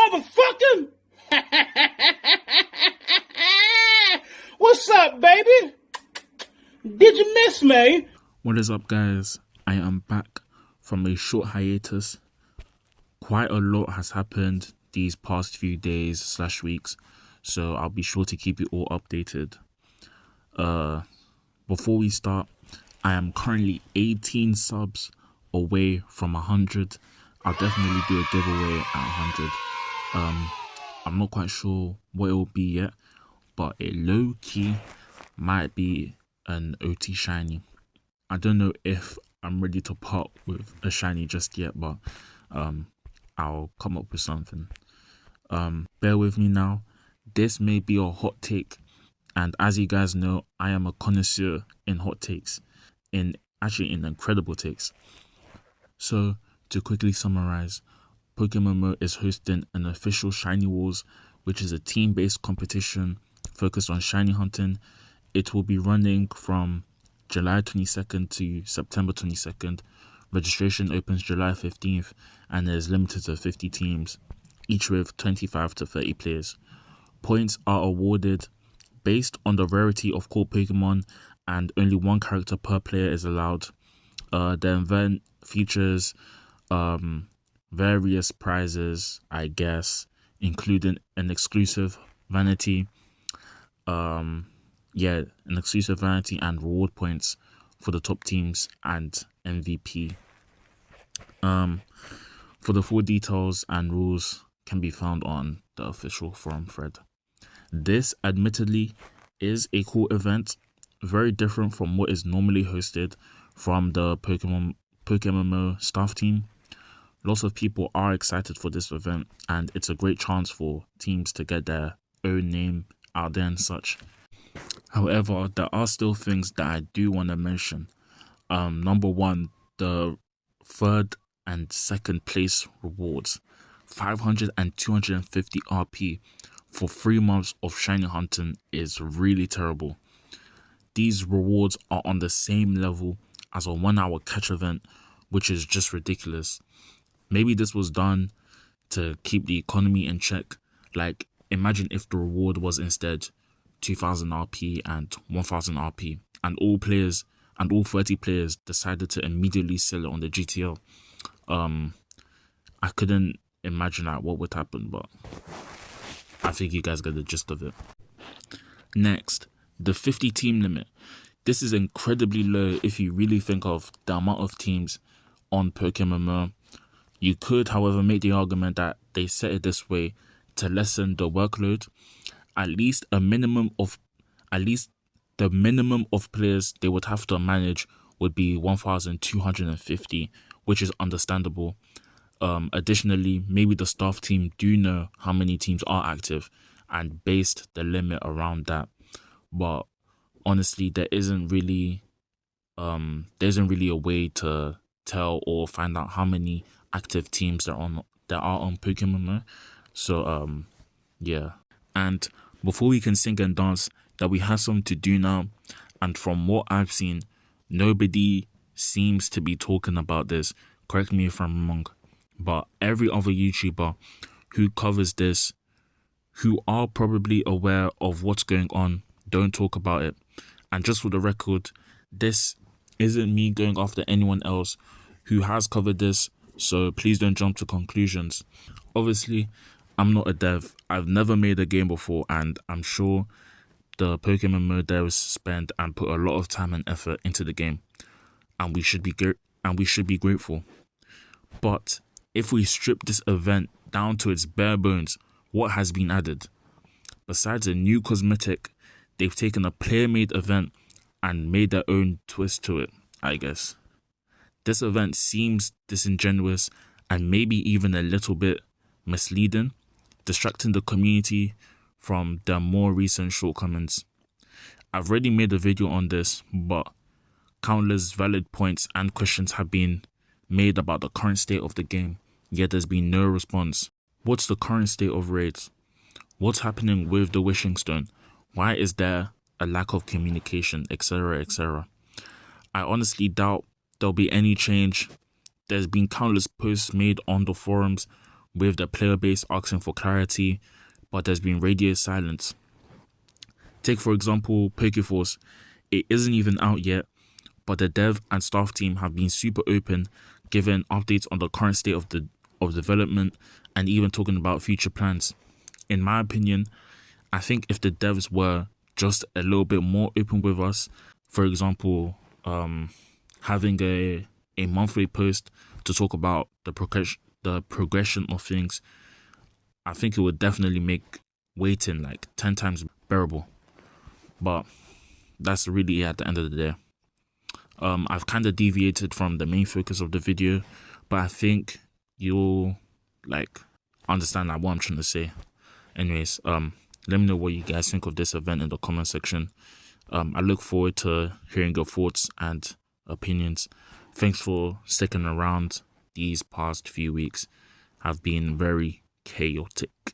motherfucker! What's up, baby? Did you miss me? What is up, guys? I am back from a short hiatus. Quite a lot has happened these past few days / weeks, so I'll be sure to keep you all updated. Before we start, I am currently 18 subs away from 100. I'll definitely do a giveaway at 100. I'm not quite sure what it will be yet, but it low-key might be an OT shiny. I don't know if I'm ready to part with a shiny just yet, but I'll come up with something. Bear with me now. This may be a hot take, and as you guys know, I am a connoisseur in hot takes, in incredible takes. So, to quickly summarize, Pokemon is hosting an official Shiny Wars, which is a team-based competition focused on shiny hunting. It will be running from July 22nd to September 22nd. Registration opens July 15th and is limited to 50 teams, each with 25 to 30 players. Points are awarded based on the rarity of core Pokemon, and only one character per player is allowed. The event features various prizes, I guess, including an exclusive vanity, an exclusive vanity and reward points for the top teams and MVP. For the full details and rules can be found on the official forum thread. This admittedly is a cool event, very different from what is normally hosted from the Pokemon staff team. Lots of people are excited for this event, and it's a great chance for teams to get their own name out there and such. However, there are still things that I do want to mention. Number one, the third and second place rewards, 500 and 250 RP for 3 months of shiny hunting is really terrible. These rewards are on the same level as a 1 hour catch event, which is just ridiculous. Maybe this was done to keep the economy in check. Like, imagine if the reward was instead 2000 RP and 1000 RP, and all 30 players decided to immediately sell it on the GTL. I couldn't imagine what would happen, but I think you guys get the gist of it. Next, the 50 team limit. This is incredibly low if you really think of the amount of teams on Pokemon. You could, however, make the argument that they set it this way to lessen the workload. At least the minimum of players they would have to manage would be 1,250, which is understandable. Additionally, maybe the staff team do know how many teams are active and based the limit around that. But honestly, there isn't really a way to tell or find out how many active teams that are on Pokemon. So yeah. And before we can sing and dance, that we have something to do now. And from what I've seen, nobody seems to be talking about this. Correct me if I'm wrong. But every other YouTuber who covers this, who are probably aware of what's going on, don't talk about it. And just for the record, this isn't me going after anyone else who has covered this, so please don't jump to conclusions. Obviously, I'm not a dev. I've never made a game before, and I'm sure the Pokemon devs spend and put a lot of time and effort into the game, and we should be grateful. But if we strip this event down to its bare bones, what has been added? Besides a new cosmetic, they've taken a player-made event and made their own twist to it, I guess. This event seems disingenuous and maybe even a little bit misleading, distracting the community from their more recent shortcomings. I've already made a video on this, but countless valid points and questions have been made about the current state of the game, yet there's been no response. What's the current state of raids? What's happening with the Wishing Stone? Why is there a lack of communication, etc., etc.? I honestly doubt there'll be any change. There's been countless posts made on the forums, with the player base asking for clarity, but there's been radio silence. Take for example Pokeforce. It isn't even out yet, but the dev and staff team have been super open, giving updates on the current state of development and even talking about future plans. In my opinion, I think if the devs were just a little bit more open with us, for example, having a monthly post to talk about the progression of things, I think it would definitely make waiting like 10 times bearable. But that's really it at the end of the day. I've kind of deviated from the main focus of the video, but I think you'll like understand like what I'm trying to say. Anyways, let me know what you guys think of this event in the comment section. I look forward to hearing your thoughts and opinions. Thanks for sticking around. These past few weeks have been very chaotic.